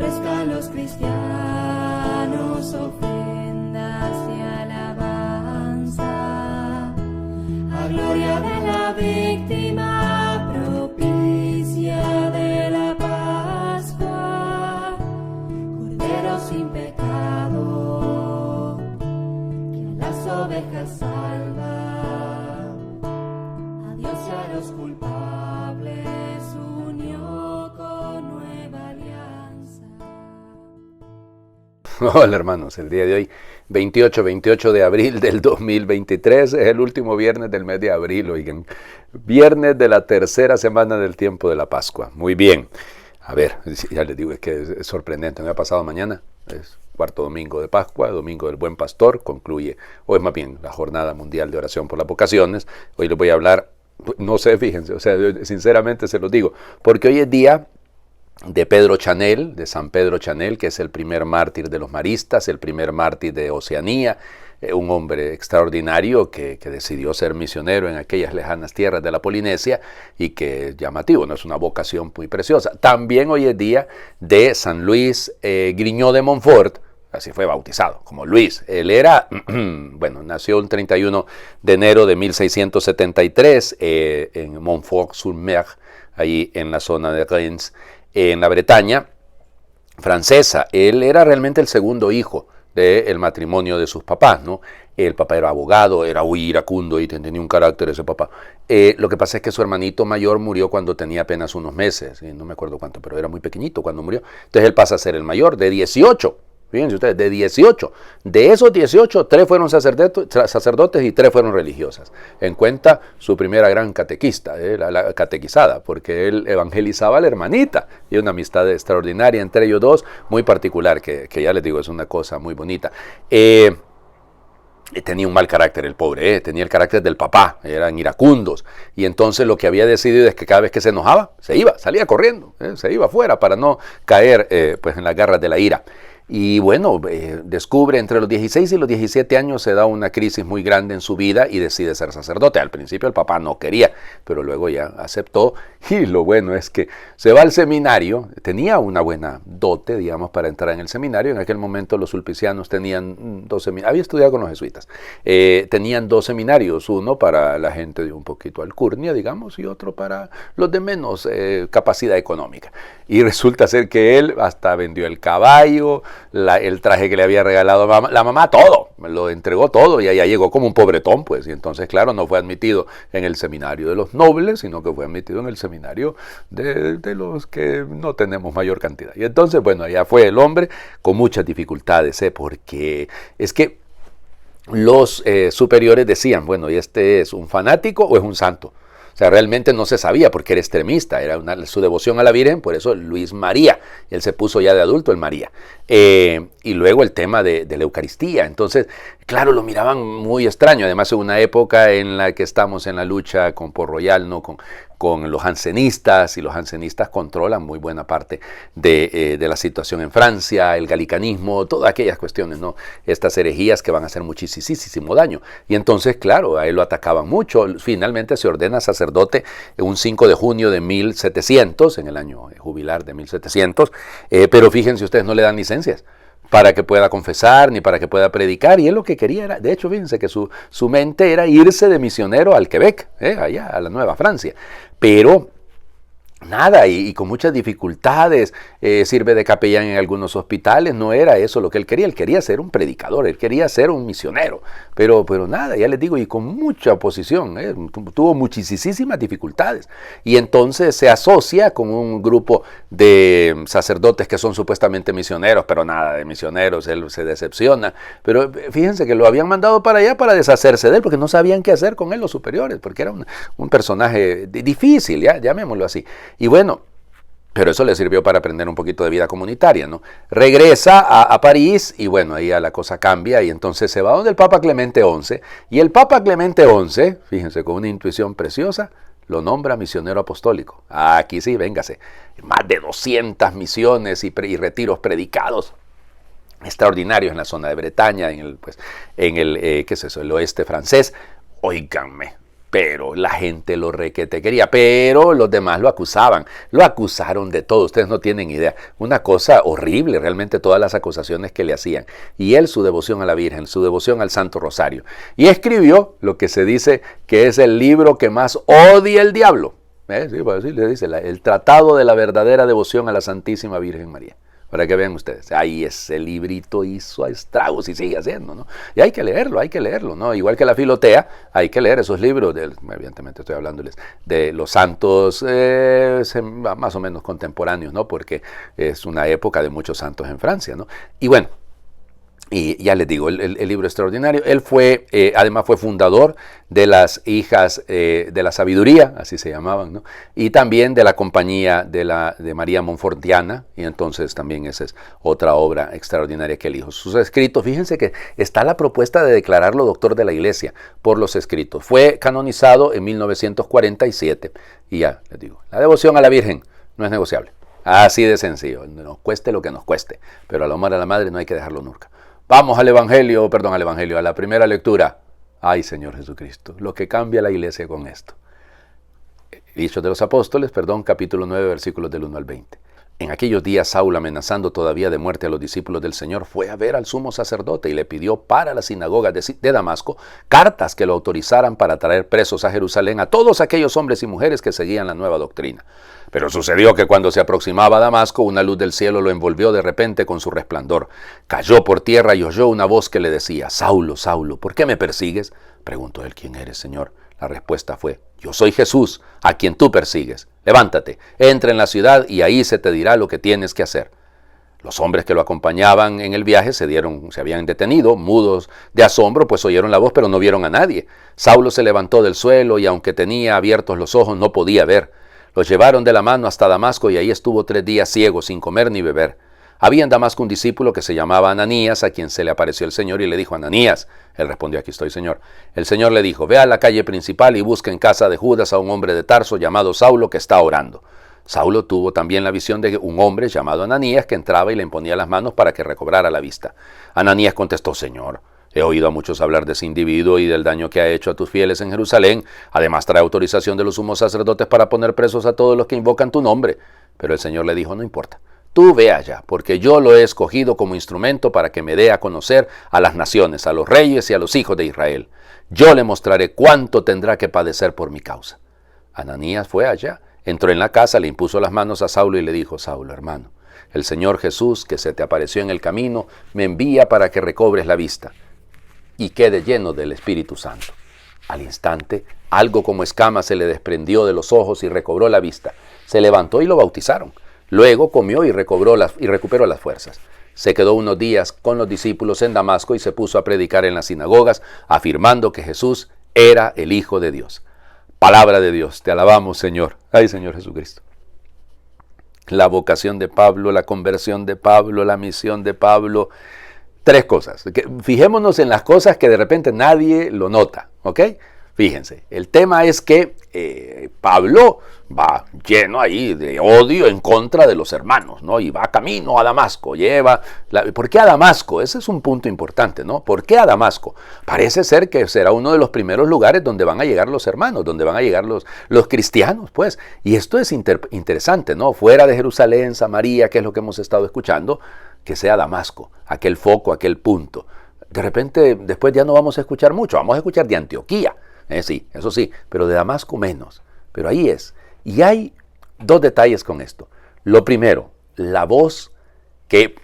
ofrezcan los cristianos ofrendas y alabanza, a gloria de la víctima propicia de la Pascua, Cordero sin pecado, que a las ovejas salva, a Dios y a los culpables unió con nueva alianza. Hola hermanos, el día de hoy, 28 de abril del 2023, es el último viernes del mes de abril, oigan, viernes de la tercera semana del tiempo de la Pascua. Muy bien, a ver, ya les digo, es que es sorprendente, me ha pasado mañana, es cuarto domingo de Pascua, domingo del Buen Pastor, concluye, o es más bien la Jornada Mundial de Oración por las Vocaciones. Hoy les voy a hablar, no sé, fíjense, o sea, sinceramente se los digo, porque hoy es día de Pedro Chanel, de San Pedro Chanel, que es el primer mártir de los maristas, el primer mártir de Oceanía, un hombre extraordinario que decidió ser misionero en aquellas lejanas tierras de la Polinesia y que es llamativo, no es una vocación muy preciosa. También hoy es día de San Luis Griñó de Montfort, así fue bautizado, como Luis. Él era, bueno, nació el 31 de enero de 1673 en Montfort-sur-Mer, ahí en la zona de Reims, en la Bretaña francesa. Él era realmente el segundo hijo del matrimonio de sus papás, ¿no? El papá era abogado, era muy iracundo y tenía un carácter ese papá. Lo que pasa es que su hermanito mayor murió cuando tenía apenas unos meses, no me acuerdo cuánto, pero era muy pequeñito cuando murió. Entonces él pasa a ser el mayor, de 18. Fíjense ustedes, de 18. De esos 18, 3 fueron sacerdotes y 3 fueron religiosas. En cuenta su primera gran catequista, la catequizada, porque él evangelizaba a la hermanita. Y una amistad extraordinaria entre ellos dos, muy particular, que ya les digo, es una cosa muy bonita. Tenía un mal carácter el pobre, tenía el carácter del papá, eran iracundos. Y entonces lo que había decidido es que cada vez que se enojaba, se iba, salía corriendo, se iba afuera para no caer pues en las garras de la ira. Y bueno, descubre entre los 16 y los 17 años se da una crisis muy grande en su vida y decide ser sacerdote. Al principio el papá no quería, pero luego ya aceptó. Y lo bueno es que se va al seminario, tenía una buena dote, digamos, para entrar en el seminario. En aquel momento los sulpicianos tenían 2 seminarios, había estudiado con los jesuitas, tenían 2 seminarios, uno para la gente de un poquito alcurnia, digamos, y otro para los de menos capacidad económica. Y resulta ser que él hasta vendió el caballo, el traje que le había regalado la mamá, todo, lo entregó todo y allá llegó como un pobretón, pues, y entonces, claro, no fue admitido en el seminario de los nobles, sino que fue admitido en el seminario de los que no tenemos mayor cantidad. Y entonces, bueno, allá fue el hombre con muchas dificultades, porque es que los superiores decían, bueno, ¿y este es un fanático o es un santo? O sea, realmente no se sabía porque era extremista, era su devoción a la Virgen, por eso Luis María, él se puso ya de adulto el María. Y luego el tema de la Eucaristía, entonces, claro, lo miraban muy extraño, además en una época en la que estamos en la lucha con Port Royal, ¿no? con los jansenistas, y los jansenistas controlan muy buena parte de la situación en Francia, el galicanismo, todas aquellas cuestiones, ¿no? Estas herejías que van a hacer muchísimo daño. Y entonces, claro, a él lo atacaban mucho. Finalmente se ordena sacerdote un 5 de junio de 1700, en el año jubilar de 1700, pero fíjense ustedes, no le dan licencias para que pueda confesar, ni para que pueda predicar, y él lo que quería era, de hecho, fíjense que su mente era irse de misionero al Quebec, allá a la Nueva Francia, pero nada, y con muchas dificultades, sirve de capellán en algunos hospitales, no era eso lo que él quería ser un predicador, él quería ser un misionero, pero nada, ya les digo, y con mucha oposición, tuvo muchísimas dificultades, y entonces se asocia con un grupo de sacerdotes que son supuestamente misioneros, pero nada de misioneros, él se decepciona, pero fíjense que lo habían mandado para allá para deshacerse de él, porque no sabían qué hacer con él los superiores, porque era un personaje difícil, llamémoslo así. Y bueno, pero eso le sirvió para aprender un poquito de vida comunitaria, ¿no? Regresa a París y bueno, ahí ya la cosa cambia y entonces se va donde el Papa Clemente XI. Y el Papa Clemente XI, fíjense, con una intuición preciosa, lo nombra misionero apostólico. Aquí sí, véngase. Más de 200 misiones y retiros predicados extraordinarios en la zona de Bretaña, ¿qué es eso? El oeste francés. Óiganme, pero la gente lo requete quería, pero los demás lo acusaron de todo, ustedes no tienen idea, una cosa horrible realmente todas las acusaciones que le hacían, y él su devoción a la Virgen, su devoción al Santo Rosario, y escribió lo que se dice que es el libro que más odia el diablo, sí, pues así le dice, el Tratado de la verdadera devoción a la Santísima Virgen María. Para que vean ustedes, ahí ese librito hizo estragos y sigue haciendo, ¿no? Y hay que leerlo, ¿no? Igual que la Filotea, hay que leer esos libros, evidentemente estoy hablándoles de los santos más o menos contemporáneos, ¿no? Porque es una época de muchos santos en Francia, ¿no? Y bueno, y ya les digo, el libro extraordinario. Él fue, además fue fundador de las Hijas de la Sabiduría, así se llamaban, ¿no? Y también de la compañía de María Montfortiana, y entonces también esa es otra obra extraordinaria que él hizo. Sus escritos, fíjense que está la propuesta de declararlo doctor de la Iglesia por los escritos. Fue canonizado en 1947, y ya les digo, la devoción a la Virgen no es negociable. Así de sencillo, nos cueste lo que nos cueste, pero al amor a la Madre no hay que dejarlo nunca. Vamos al Evangelio, a la primera lectura. Ay, Señor Jesucristo, lo que cambia la Iglesia con esto. Hechos de los Apóstoles, capítulo 9, versículos del 1 al 20. En aquellos días Saulo, amenazando todavía de muerte a los discípulos del Señor, fue a ver al sumo sacerdote y le pidió para las sinagogas de Damasco cartas que lo autorizaran para traer presos a Jerusalén a todos aquellos hombres y mujeres que seguían la nueva doctrina. Pero sucedió que cuando se aproximaba a Damasco, una luz del cielo lo envolvió de repente con su resplandor. Cayó por tierra y oyó una voz que le decía: Saulo, Saulo, ¿por qué me persigues? Preguntó él: ¿quién eres, Señor? La respuesta fue: yo soy Jesús, a quien tú persigues. Levántate, entra en la ciudad y ahí se te dirá lo que tienes que hacer. Los hombres que lo acompañaban en el viaje se habían detenido, mudos de asombro, pues oyeron la voz pero no vieron a nadie. Saulo se levantó del suelo y aunque tenía abiertos los ojos no podía ver. Los llevaron de la mano hasta Damasco y ahí estuvo 3 días ciego, sin comer ni beber. Había en Damasco un discípulo que se llamaba Ananías, a quien se le apareció el Señor y le dijo: Ananías. Él respondió: aquí estoy, Señor. El Señor le dijo: ve a la calle principal y busca en casa de Judas a un hombre de Tarso llamado Saulo que está orando. Saulo tuvo también la visión de un hombre llamado Ananías que entraba y le imponía las manos para que recobrara la vista. Ananías contestó: Señor, he oído a muchos hablar de ese individuo y del daño que ha hecho a tus fieles en Jerusalén. Además trae autorización de los sumos sacerdotes para poner presos a todos los que invocan tu nombre. Pero el Señor le dijo: no importa. Tú ve allá, porque yo lo he escogido como instrumento para que me dé a conocer a las naciones, a los reyes y a los hijos de Israel. Yo le mostraré cuánto tendrá que padecer por mi causa. Ananías fue allá, entró en la casa, le impuso las manos a Saulo y le dijo: Saulo, hermano, el Señor Jesús, que se te apareció en el camino, me envía para que recobres la vista y quede lleno del Espíritu Santo. Al instante, algo como escama se le desprendió de los ojos y recobró la vista. Se levantó y lo bautizaron. Luego comió y recuperó las fuerzas. Se quedó unos días con los discípulos en Damasco y se puso a predicar en las sinagogas, afirmando que Jesús era el Hijo de Dios. Palabra de Dios, te alabamos, Señor. Ay, Señor Jesucristo. La vocación de Pablo, la conversión de Pablo, la misión de Pablo. 3 cosas. Fijémonos en las cosas que de repente nadie lo nota, ¿ok? Fíjense, el tema es que Pablo va lleno ahí de odio en contra de los hermanos, ¿no? Y va camino a Damasco, ¿por qué a Damasco? Ese es un punto importante, ¿no? ¿Por qué a Damasco? Parece ser que será uno de los primeros lugares donde van a llegar los hermanos, donde van a llegar los cristianos, pues. Y esto es interesante, ¿no? Fuera de Jerusalén, Samaria, que es lo que hemos estado escuchando, que sea Damasco, aquel foco, aquel punto. De repente, después ya no vamos a escuchar mucho, vamos a escuchar de Antioquía, sí, eso sí, pero de Damasco menos. Pero ahí es. Y hay 2 detalles con esto. Lo primero, la voz que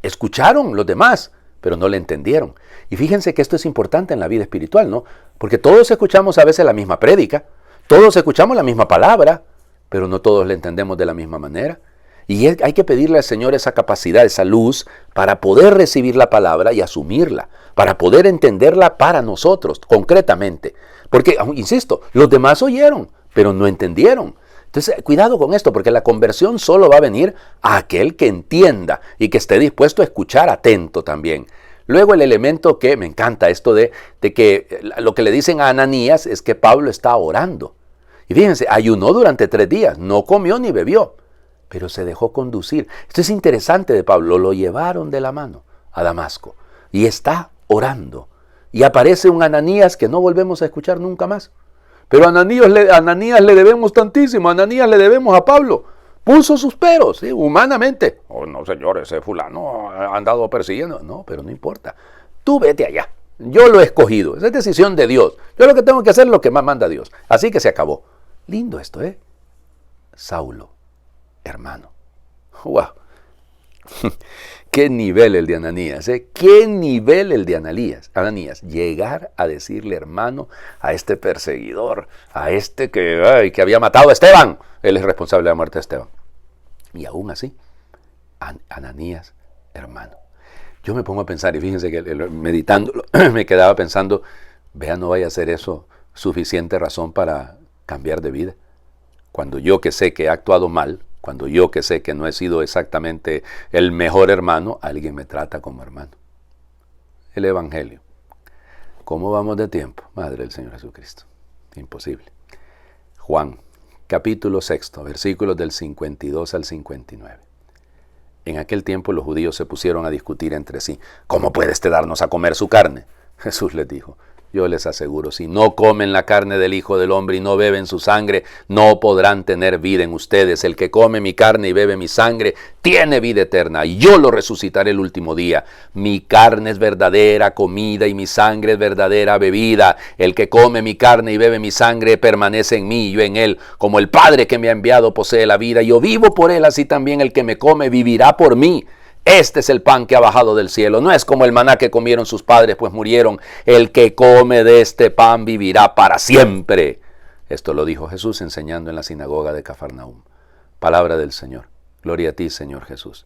escucharon los demás, pero no le entendieron. Y fíjense que esto es importante en la vida espiritual, ¿no? Porque todos escuchamos a veces la misma prédica, todos escuchamos la misma palabra, pero no todos la entendemos de la misma manera. Y hay que pedirle al Señor esa capacidad, esa luz, para poder recibir la palabra y asumirla, para poder entenderla para nosotros, concretamente. Porque, insisto, los demás oyeron, pero no entendieron. Entonces, cuidado con esto, porque la conversión solo va a venir a aquel que entienda y que esté dispuesto a escuchar atento también. Luego el elemento que me encanta, esto de que lo que le dicen a Ananías es que Pablo está orando. Y fíjense, ayunó durante 3 días, no comió ni bebió, pero se dejó conducir. Esto es interesante de Pablo, lo llevaron de la mano a Damasco y está orando. Y aparece un Ananías que no volvemos a escuchar nunca más. Pero a Ananías le debemos tantísimo, a Ananías le debemos a Pablo. Puso sus peros, ¿sí? Humanamente. Oh, no, señor, ese fulano ha andado persiguiendo. No, pero no importa. Tú vete allá. Yo lo he escogido. Esa es decisión de Dios. Yo lo que tengo que hacer es lo que más manda Dios. Así que se acabó. Lindo esto, ¿eh? Saulo, hermano. ¡Wow! Qué nivel el de Ananías, ¿eh? Qué nivel el de Ananías. Llegar a decirle hermano a este perseguidor, a este que había matado a Esteban. Él es responsable de la muerte de Esteban. Y aún así, Ananías, hermano. Yo me pongo a pensar, y fíjense que meditándolo, me quedaba pensando, vea, no vaya a ser eso suficiente razón para cambiar de vida. Cuando yo que sé que he actuado mal, cuando yo que sé que no he sido exactamente el mejor hermano, alguien me trata como hermano. El Evangelio. ¿Cómo vamos de tiempo? Madre del Señor Jesucristo. Imposible. Juan, capítulo 6, versículos del 52 al 59. En aquel tiempo los judíos se pusieron a discutir entre sí. ¿Cómo puede este darnos a comer su carne? Jesús les dijo, yo les aseguro, si no comen la carne del Hijo del Hombre y no beben su sangre, no podrán tener vida en ustedes. El que come mi carne y bebe mi sangre, tiene vida eterna, y yo lo resucitaré el último día. Mi carne es verdadera comida y mi sangre es verdadera bebida. El que come mi carne y bebe mi sangre permanece en mí y yo en él. Como el Padre que me ha enviado posee la vida, yo vivo por él, así también el que me come vivirá por mí. Este es el pan que ha bajado del cielo. No es como el maná que comieron sus padres, pues murieron. El que come de este pan vivirá para siempre. Esto lo dijo Jesús enseñando en la sinagoga de Cafarnaúm. Palabra del Señor. Gloria a ti, Señor Jesús.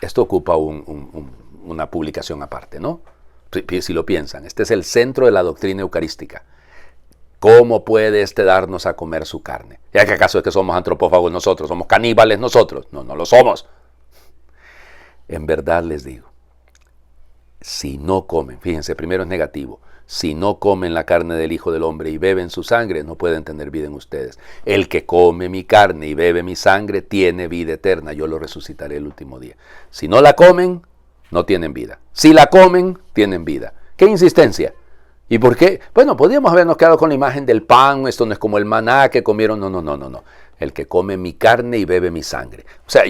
Esto ocupa una publicación aparte, ¿no? Si lo piensan. Este es el centro de la doctrina eucarística. ¿Cómo puede este darnos a comer su carne? ¿Ya que acaso es que somos antropófagos nosotros? ¿Somos caníbales nosotros? No, no lo somos. En verdad les digo, si no comen, fíjense, primero es negativo, si no comen la carne del Hijo del Hombre y beben su sangre, no pueden tener vida en ustedes. El que come mi carne y bebe mi sangre tiene vida eterna, yo lo resucitaré el último día. Si no la comen, no tienen vida. Si la comen, tienen vida. ¿Qué insistencia? ¿Y por qué? Bueno, podríamos habernos quedado con la imagen del pan, esto no es como el maná que comieron, no. El que come mi carne y bebe mi sangre. O sea,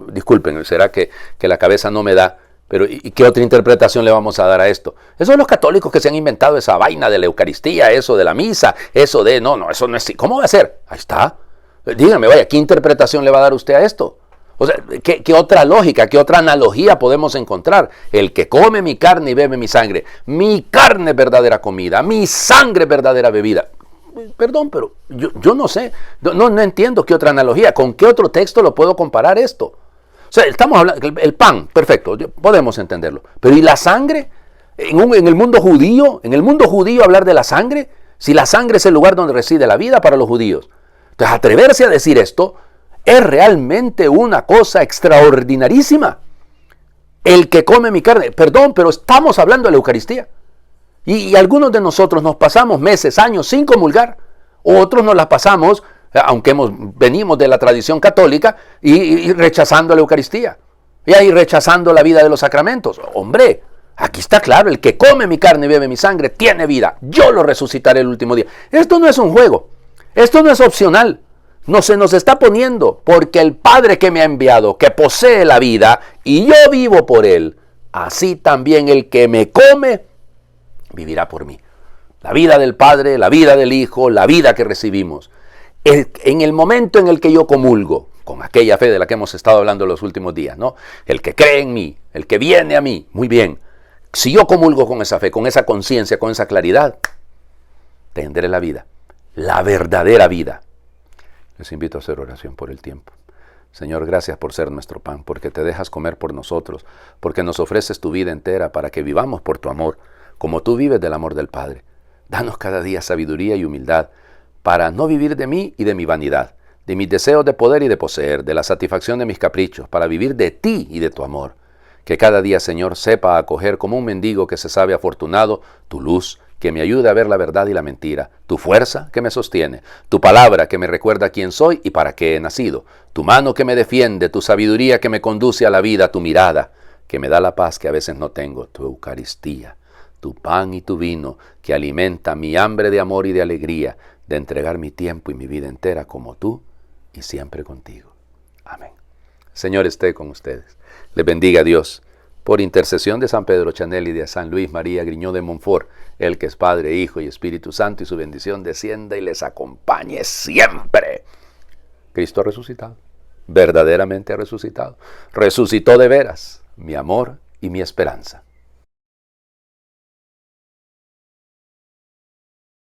disculpen, será que la cabeza no me da, pero ¿y qué otra interpretación le vamos a dar a esto? Eso son los católicos que se han inventado esa vaina de la Eucaristía, eso de la misa, eso de, eso no es así. ¿Cómo va a ser? Ahí está. Dígame, vaya, ¿qué interpretación le va a dar usted a esto? O sea, ¿qué otra lógica, qué otra analogía podemos encontrar? El que come mi carne y bebe mi sangre. Mi carne es verdadera comida, mi sangre es verdadera bebida. Perdón, pero yo no sé, no entiendo qué otra analogía, con qué otro texto lo puedo comparar esto. O sea, estamos hablando, el pan, perfecto, podemos entenderlo. Pero ¿y la sangre? En el mundo judío hablar de la sangre, si la sangre es el lugar donde reside la vida para los judíos. Entonces, atreverse a decir esto es realmente una cosa extraordinarísima. El que come mi carne, perdón, pero estamos hablando de la Eucaristía. Y algunos de nosotros nos pasamos meses, años sin comulgar. Otros nos las pasamos, aunque venimos de la tradición católica, y rechazando la Eucaristía. Y ahí rechazando la vida de los sacramentos. Hombre, aquí está claro, el que come mi carne y bebe mi sangre tiene vida. Yo lo resucitaré el último día. Esto no es un juego. Esto no es opcional. No se nos está poniendo, porque el Padre que me ha enviado, que posee la vida, y yo vivo por él, así también el que me come, vivirá por mí. La vida del Padre, la vida del Hijo, la vida que recibimos. En el momento en el que yo comulgo, con aquella fe de la que hemos estado hablando los últimos días, ¿no? El que cree en mí, el que viene a mí, muy bien. Si yo comulgo con esa fe, con esa conciencia, con esa claridad, tendré la vida, la verdadera vida. Les invito a hacer oración por el tiempo. Señor, gracias por ser nuestro pan, porque te dejas comer por nosotros, porque nos ofreces tu vida entera para que vivamos por tu amor, como tú vives del amor del Padre. Danos cada día sabiduría y humildad para no vivir de mí y de mi vanidad, de mis deseos de poder y de poseer, de la satisfacción de mis caprichos, para vivir de ti y de tu amor. Que cada día, Señor, sepa acoger como un mendigo que se sabe afortunado tu luz, que me ayude a ver la verdad y la mentira, tu fuerza que me sostiene, tu palabra que me recuerda quién soy y para qué he nacido, tu mano que me defiende, tu sabiduría que me conduce a la vida, tu mirada que me da la paz que a veces no tengo, tu Eucaristía, tu pan y tu vino, que alimenta mi hambre de amor y de alegría, de entregar mi tiempo y mi vida entera como tú y siempre contigo. Amén. Señor esté con ustedes. Les bendiga a Dios. Por intercesión de San Pedro Chanel y de San Luis María Griñó de Montfort, el que es Padre, Hijo y Espíritu Santo, y su bendición descienda y les acompañe siempre. Cristo ha resucitado, verdaderamente ha resucitado. Resucitó de veras, mi amor y mi esperanza.